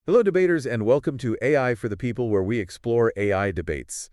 Hello, debaters, and welcome to AI for the People, where we explore AI debates.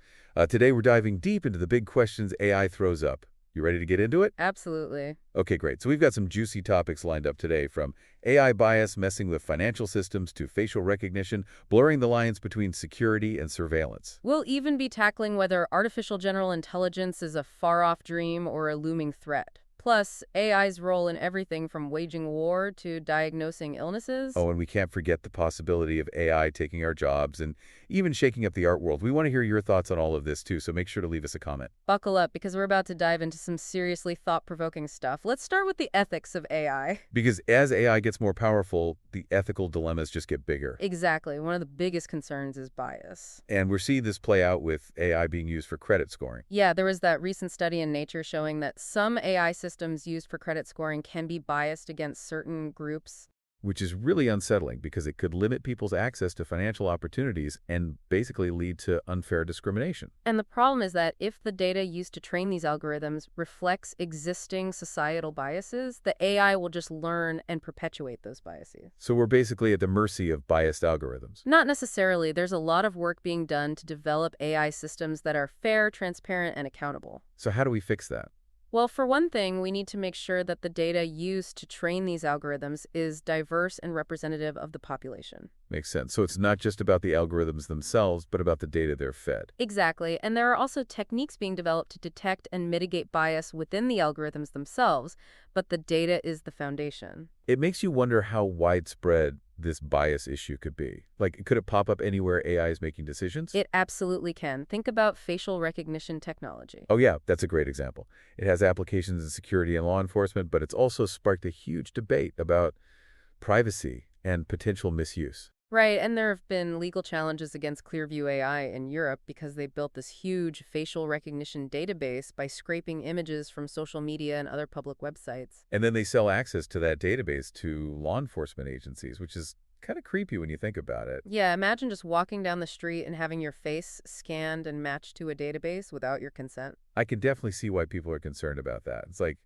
Today, we're diving deep into the big questions AI throws up. You ready to get into it? Absolutely. Okay, great. So we've got some juicy topics lined up today, from AI bias messing with financial systems to facial recognition, blurring the lines between security and surveillance. We'll even be tackling whether artificial general intelligence is a far-off dream or a looming threat. Plus, AI's role in everything from waging war to diagnosing illnesses. Oh, and we can't forget the possibility of AI taking our jobs and even shaking up the art world. We want to hear your thoughts on all of this, too, so make sure to leave us a comment. Buckle up, because we're about to dive into some seriously thought-provoking stuff. Let's start with the ethics of AI. Because as AI gets more powerful, the ethical dilemmas just get bigger. Exactly. One of the biggest concerns is bias. And we're seeing this play out with AI being used for credit scoring. Yeah, there was that recent study in Nature showing that some AI systems used for credit scoring can be biased against certain groups. Which is really unsettling because it could limit people's access to financial opportunities and basically lead to unfair discrimination. And the problem is that if the data used to train these algorithms reflects existing societal biases, the AI will just learn and perpetuate those biases. So we're basically at the mercy of biased algorithms. Not necessarily. There's a lot of work being done to develop AI systems that are fair, transparent, and accountable. So how do we fix that? Well, for one thing, we need to make sure that the data used to train these algorithms is diverse and representative of the population. Makes sense. So it's not just about the algorithms themselves, but about the data they're fed. Exactly, and there are also techniques being developed to detect and mitigate bias within the algorithms themselves, but the data is the foundation. It makes you wonder how widespread this bias issue could be. Like, could it pop up anywhere AI is making decisions? It absolutely can. Think about facial recognition technology. Oh yeah, that's a great example. It has applications in security and law enforcement, but it's also sparked a huge debate about privacy and potential misuse. Right, and there have been legal challenges against Clearview AI in Europe because they built this huge facial recognition database by scraping images from social media and other public websites. And then they sell access to that database to law enforcement agencies, which is kind of creepy when you think about it. Yeah, imagine just walking down the street and having your face scanned and matched to a database without your consent. I can definitely see why people are concerned about that. It's like,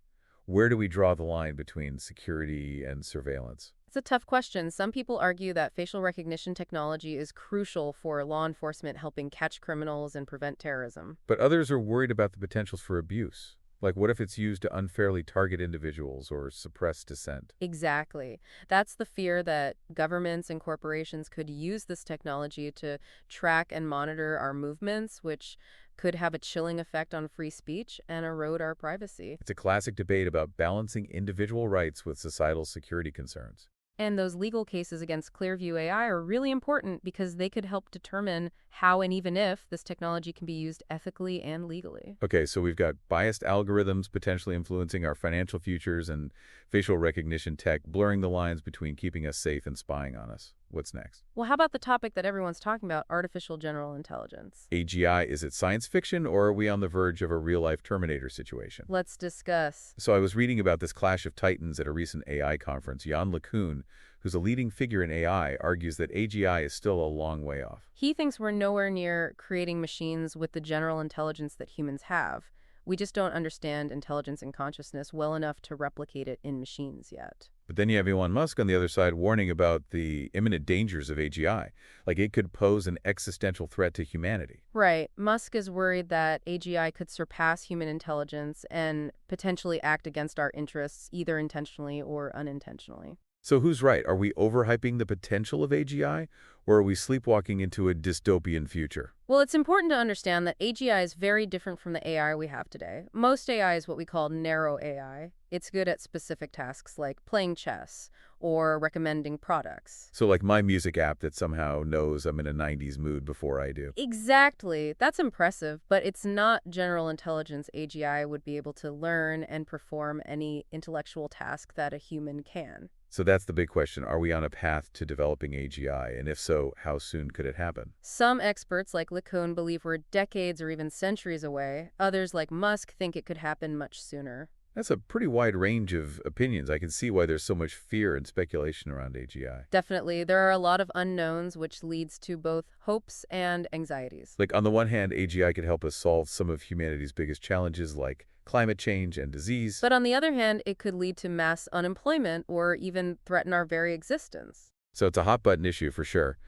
where do we draw the line between security and surveillance? It's a tough question. Some people argue that facial recognition technology is crucial for law enforcement helping catch criminals and prevent terrorism. But others are worried about the potentials for abuse. Like, what if it's used to unfairly target individuals or suppress dissent? Exactly. That's the fear, that governments and corporations could use this technology to track and monitor our movements, which could have a chilling effect on free speech and erode our privacy. It's a classic debate about balancing individual rights with societal security concerns. And those legal cases against Clearview AI are really important because they could help determine how and even if this technology can be used ethically and legally. Okay, so we've got biased algorithms potentially influencing our financial futures and facial recognition tech blurring the lines between keeping us safe and spying on us. What's next? Well, how about the topic that everyone's talking about, artificial general intelligence? AGI, is it science fiction, or are we on the verge of a real-life Terminator situation? Let's discuss. So I was reading about this clash of titans at a recent AI conference. LeCun, who's a leading figure in AI, argues that AGI is still a long way off. He thinks we're nowhere near creating machines with the general intelligence that humans have. We just don't understand intelligence and consciousness well enough to replicate it in machines yet. But then you have Elon Musk on the other side warning about the imminent dangers of AGI, like it could pose an existential threat to humanity. Right. Musk is worried that AGI could surpass human intelligence and potentially act against our interests, either intentionally or unintentionally. So who's right? Are we overhyping the potential of AGI, or are we sleepwalking into a dystopian future? Well, it's important to understand that AGI is very different from the AI we have today. Most AI is what we call narrow AI. It's good at specific tasks like playing chess or recommending products. So like my music app that somehow knows I'm in a 90s mood before I do. Exactly. That's impressive, but it's not general intelligence. AGI would be able to learn and perform any intellectual task that a human can. So that's the big question. Are we on a path to developing AGI? And if so, how soon could it happen? Some experts like LeCun believe we're decades or even centuries away. Others like Musk think it could happen much sooner. That's a pretty wide range of opinions. I can see why there's so much fear and speculation around AGI. Definitely. There are a lot of unknowns, which leads to both hopes and anxieties. Like, on the one hand, AGI could help us solve some of humanity's biggest challenges, like climate change and disease. But on the other hand, it could lead to mass unemployment or even threaten our very existence. So it's a hot-button issue for sure.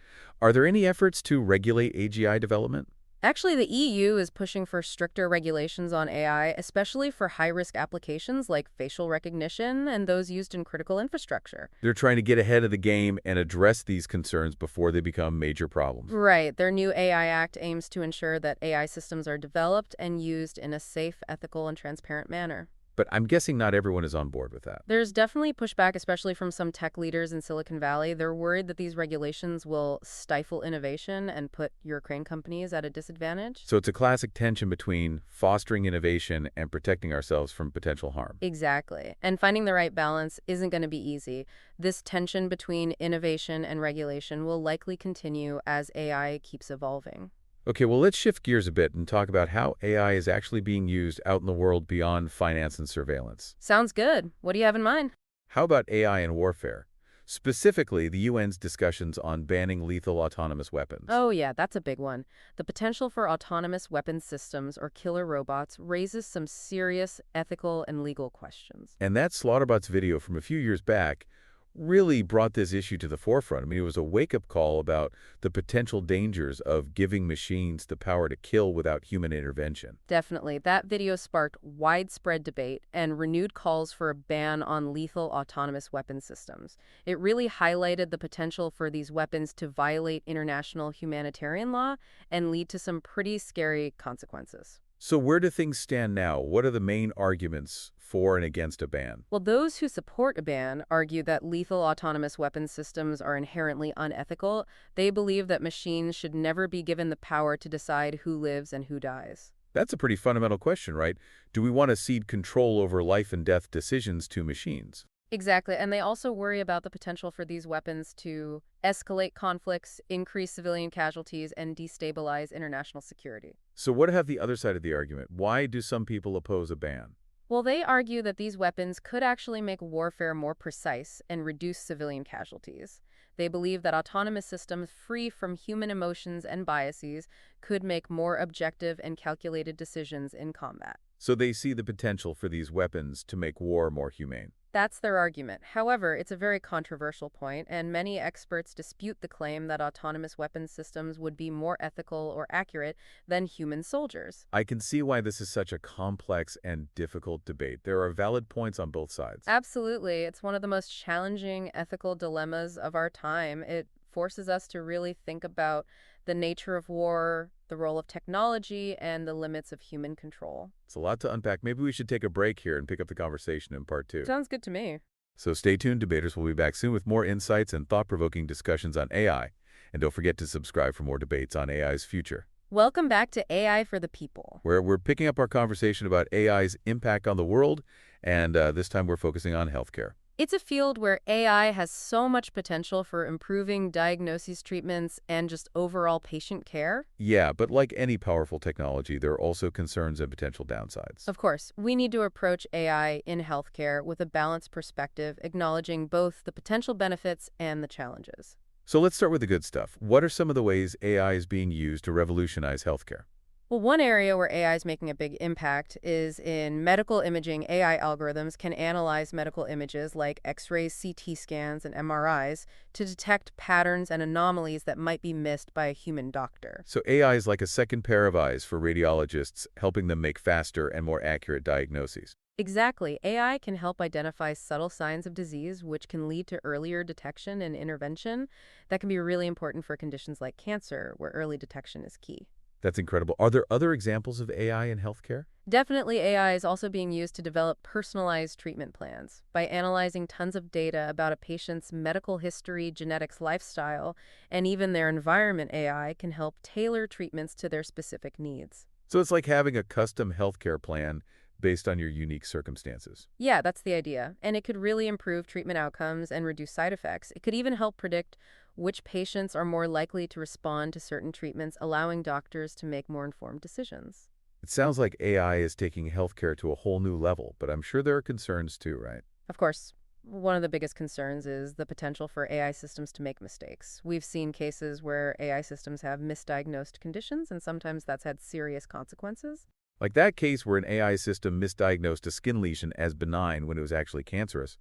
Are there any efforts to regulate AGI development? Actually, the EU is pushing for stricter regulations on AI, especially for high-risk applications like facial recognition and those used in critical infrastructure. They're trying to get ahead of the game and address these concerns before they become major problems. Right. Their new AI Act aims to ensure that AI systems are developed and used in a safe, ethical, and transparent manner. But I'm guessing not everyone is on board with that. There's definitely pushback, especially from some tech leaders in Silicon Valley. They're worried that these regulations will stifle innovation and put Ukraine companies at a disadvantage. So it's a classic tension between fostering innovation and protecting ourselves from potential harm. Exactly. And finding the right balance isn't going to be easy. This tension between innovation and regulation will likely continue as AI keeps evolving. Okay, well, let's shift gears a bit and talk about how AI is actually being used out in the world beyond finance and surveillance. Sounds good. What do you have in mind? How about AI in warfare? Specifically, the UN's discussions on banning lethal autonomous weapons. Oh, yeah, that's a big one. The potential for autonomous weapons systems or killer robots raises some serious ethical and legal questions. And that Slaughterbots video from a few years back really brought this issue to the forefront. I mean, it was a wake-up call about the potential dangers of giving machines the power to kill without human intervention. Definitely. That video sparked widespread debate and renewed calls for a ban on lethal autonomous weapon systems. It really highlighted the potential for these weapons to violate international humanitarian law and lead to some pretty scary consequences. So where do things stand now? What are the main arguments for and against a ban? Well, those who support a ban argue that lethal autonomous weapons systems are inherently unethical. They believe that machines should never be given the power to decide who lives and who dies. That's a pretty fundamental question, right? Do we want to cede control over life and death decisions to machines? Exactly, and they also worry about the potential for these weapons to escalate conflicts, increase civilian casualties, and destabilize international security. So what about the other side of the argument? Why do some people oppose a ban? Well, they argue that these weapons could actually make warfare more precise and reduce civilian casualties. They believe that autonomous systems free from human emotions and biases could make more objective and calculated decisions in combat. So they see the potential for these weapons to make war more humane. That's their argument. However, it's a very controversial point, and many experts dispute the claim that autonomous weapons systems would be more ethical or accurate than human soldiers. I can see why this is such a complex and difficult debate. There are valid points on both sides. Absolutely. It's one of the most challenging ethical dilemmas of our time. It forces us to really think about the nature of war, the role of technology, and the limits of human control. It's a lot to unpack. Maybe we should take a break here and pick up the conversation in part 2. Sounds good to me. So stay tuned, debaters. We'll be back soon with more insights and thought-provoking discussions on AI. And don't forget to subscribe for more debates on AI's future, Welcome back to AI for the People. where we're picking up our conversation about AI's impact on the world, and this time we're focusing on healthcare. It's a field where AI has so much potential for improving diagnoses, treatments, and just overall patient care. Yeah, but like any powerful technology, there are also concerns and potential downsides. Of course, we need to approach AI in healthcare with a balanced perspective, acknowledging both the potential benefits and the challenges. So let's start with the good stuff. What are some of the ways AI is being used to revolutionize healthcare? Well, one area where AI is making a big impact is in medical imaging. AI algorithms can analyze medical images like X-rays, CT scans, and MRIs to detect patterns and anomalies that might be missed by a human doctor. So AI is like a second pair of eyes for radiologists, helping them make faster and more accurate diagnoses. Exactly. AI can help identify subtle signs of disease, which can lead to earlier detection and intervention. That can be really important for conditions like cancer, where early detection is key. That's incredible. Are there other examples of AI in healthcare? Definitely, AI is also being used to develop personalized treatment plans. By analyzing tons of data about a patient's medical history, genetics, lifestyle, and even their environment, AI can help tailor treatments to their specific needs. So it's like having a custom healthcare plan based on your unique circumstances. Yeah, that's the idea. And it could really improve treatment outcomes and reduce side effects. It could even help predict which patients are more likely to respond to certain treatments, allowing doctors to make more informed decisions. It sounds like AI is taking healthcare to a whole new level, but I'm sure there are concerns too, right? Of course, one of the biggest concerns is the potential for AI systems to make mistakes. We've seen cases where AI systems have misdiagnosed conditions, and sometimes that's had serious consequences. Like that case where an AI system misdiagnosed a skin lesion as benign when it was actually cancerous.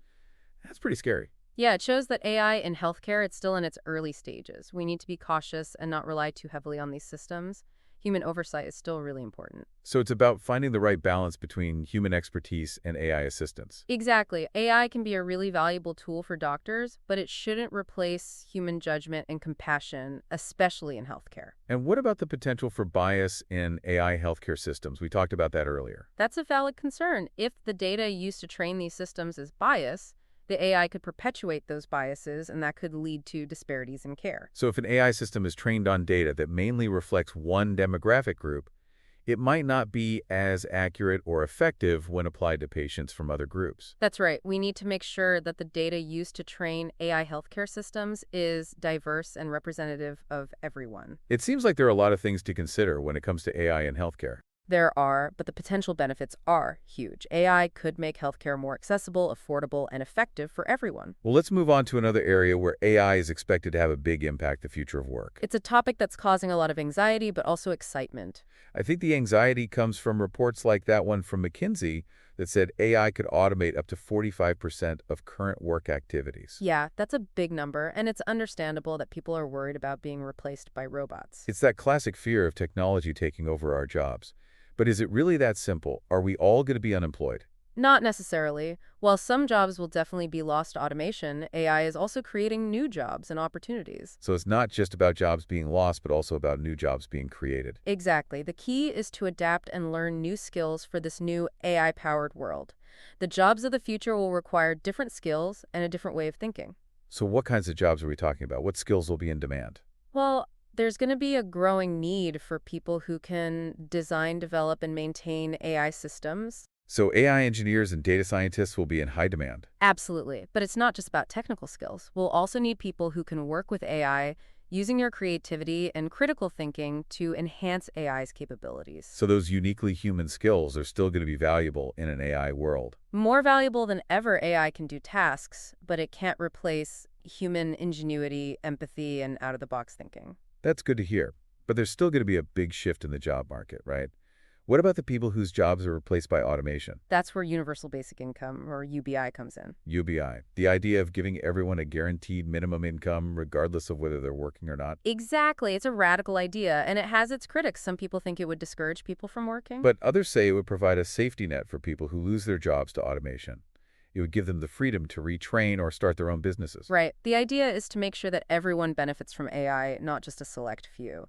That's pretty scary. Yeah, it shows that AI in healthcare, it's still in its early stages. We need to be cautious and not rely too heavily on these systems. Human oversight is still really important. So it's about finding the right balance between human expertise and AI assistance. Exactly. AI can be a really valuable tool for doctors, but it shouldn't replace human judgment and compassion, especially in healthcare. And what about the potential for bias in AI healthcare systems? We talked about that earlier. That's a valid concern. If the data used to train these systems is biased, the AI could perpetuate those biases, and that could lead to disparities in care. So if an AI system is trained on data that mainly reflects one demographic group, it might not be as accurate or effective when applied to patients from other groups. That's right. We need to make sure that the data used to train AI healthcare systems is diverse and representative of everyone. It seems like there are a lot of things to consider when it comes to AI in healthcare. There are, but the potential benefits are huge. AI could make healthcare more accessible, affordable, and effective for everyone. Well, let's move on to another area where AI is expected to have a big impact the future of work. It's a topic that's causing a lot of anxiety, but also excitement. I think the anxiety comes from reports like that one from McKinsey that said AI could automate up to 45% of current work activities. Yeah, that's a big number, and it's understandable that people are worried about being replaced by robots. It's that classic fear of technology taking over our jobs. But is it really that simple? Are we all going to be unemployed? Not necessarily. While some jobs will definitely be lost to automation, AI is also creating new jobs and opportunities. So it's not just about jobs being lost, but also about new jobs being created. Exactly. The key is to adapt and learn new skills for this new AI-powered world. The jobs of the future will require different skills and a different way of thinking. So what kinds of jobs are we talking about? What skills will be in demand? Well, there's going to be a growing need for people who can design, develop, and maintain AI systems. So AI engineers and data scientists will be in high demand. Absolutely. But it's not just about technical skills. We'll also need people who can work with AI using their creativity and critical thinking to enhance AI's capabilities. So those uniquely human skills are still going to be valuable in an AI world. More valuable than ever, AI can do tasks, but it can't replace human ingenuity, empathy, and out-of-the-box thinking. That's good to hear. But there's still going to be a big shift in the job market, right? What about the people whose jobs are replaced by automation? That's where universal basic income, or UBI, comes in. UBI, the idea of giving everyone a guaranteed minimum income regardless of whether they're working or not. Exactly. It's a radical idea, and it has its critics. Some people think it would discourage people from working. But others say it would provide a safety net for people who lose their jobs to automation. It would give them the freedom to retrain or start their own businesses. Right. The idea is to make sure that everyone benefits from AI, not just a select few.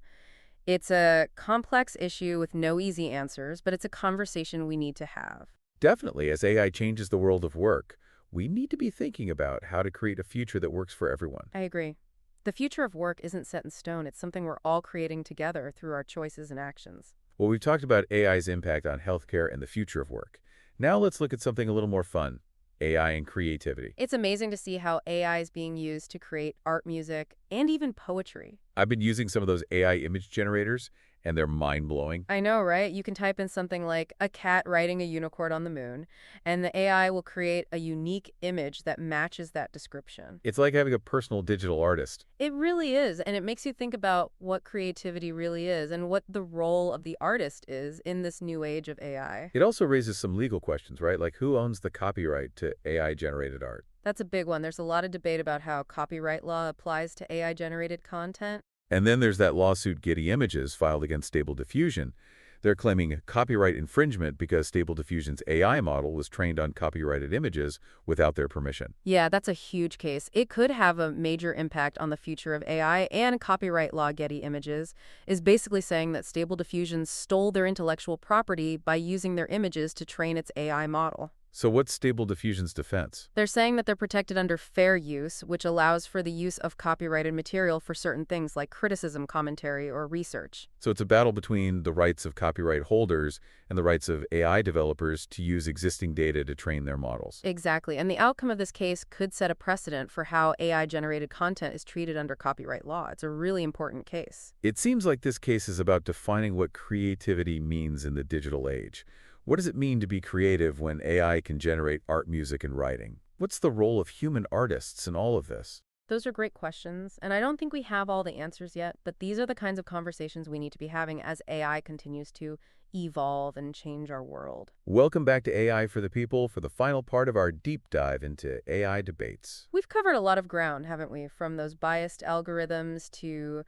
It's a complex issue with no easy answers, but it's a conversation we need to have. Definitely, as AI changes the world of work, we need to be thinking about how to create a future that works for everyone. I agree. The future of work isn't set in stone. It's something we're all creating together through our choices and actions. Well, we've talked about AI's impact on healthcare and the future of work. Now let's look at something a little more fun, AI and creativity. It's amazing to see how AI is being used to create art, music, and even poetry. I've been using some of those AI image generators, and they're mind-blowing. I know, right? You can type in something like a cat riding a unicorn on the moon, and the AI will create a unique image that matches that description. It's like having a personal digital artist. It really is, and it makes you think about what creativity really is and what the role of the artist is in this new age of AI. It also raises some legal questions, right? Like who owns the copyright to AI-generated art? That's a big one. There's a lot of debate about how copyright law applies to AI-generated content. And then there's that lawsuit Getty Images filed against Stable Diffusion. They're claiming copyright infringement because Stable Diffusion's AI model was trained on copyrighted images without their permission. Yeah, that's a huge case. It could have a major impact on the future of AI, and copyright law Getty Images is basically saying that Stable Diffusion stole their intellectual property by using their images to train its AI model. So what's Stable Diffusion's defense? They're saying that they're protected under fair use, which allows for the use of copyrighted material for certain things like criticism, commentary, or research. So it's a battle between the rights of copyright holders and the rights of AI developers to use existing data to train their models. Exactly, and the outcome of this case could set a precedent for how AI-generated content is treated under copyright law. It's a really important case. It seems like this case is about defining what creativity means in the digital age. What does it mean to be creative when AI can generate art, music, and writing? What's the role of human artists in all of this? Those are great questions, and I don't think we have all the answers yet, but these are the kinds of conversations we need to be having as AI continues to evolve and change our world. Welcome back to AI for the People for the final part of our deep dive into AI debates. We've covered a lot of ground, haven't we? From those biased algorithms to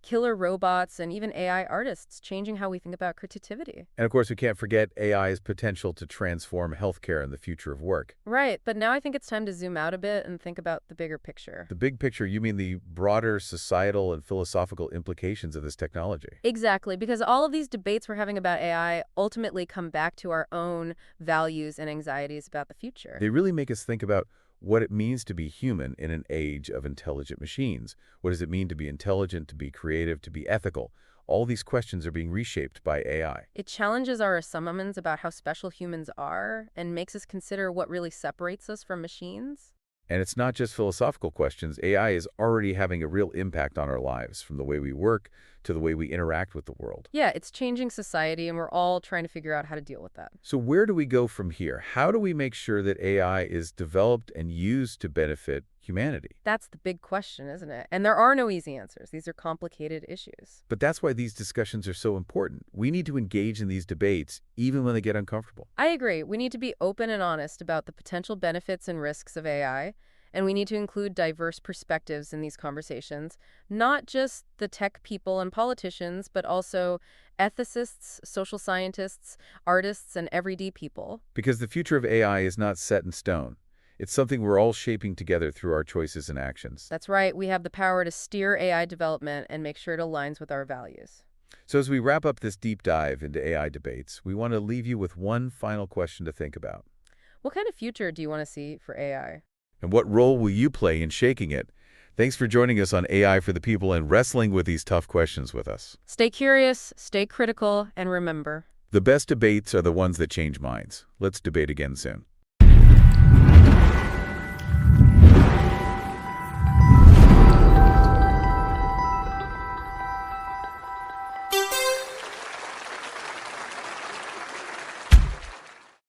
killer robots and even AI artists changing how we think about creativity. And of course, we can't forget AI's potential to transform healthcare and the future of work. Right, but now I think it's time to zoom out a bit and think about the bigger picture. The big picture, you mean the broader societal and philosophical implications of this technology? Exactly, because all of these debates we're having about AI ultimately come back to our own values and anxieties about the future. They really make us think about what it means to be human in an age of intelligent machines. What does it mean to be intelligent, to be creative, to be ethical? All these questions are being reshaped by AI. It challenges our assumptions about how special humans are and makes us consider what really separates us from machines. And it's not just philosophical questions. AI is already having a real impact on our lives, from the way we work to the way we interact with the world. Yeah, it's changing society, and we're all trying to figure out how to deal with that. So where do we go from here? How do we make sure that AI is developed and used to benefit humanity? That's the big question, isn't it? And there are no easy answers. These are complicated issues. But that's why these discussions are so important. We need to engage in these debates, even when they get uncomfortable. I agree. We need to be open and honest about the potential benefits and risks of AI, and we need to include diverse perspectives in these conversations, not just the tech people and politicians, but also ethicists, social scientists, artists, and everyday people. Because the future of AI is not set in stone. It's something we're all shaping together through our choices and actions. That's right. We have the power to steer AI development and make sure it aligns with our values. So as we wrap up this deep dive into AI debates, we want to leave you with one final question to think about. What kind of future do you want to see for AI? And what role will you play in shaking it? Thanks for joining us on AI for the People and wrestling with these tough questions with us. Stay curious, stay critical, and remember, The best debates are the ones that change minds. Let's debate again soon.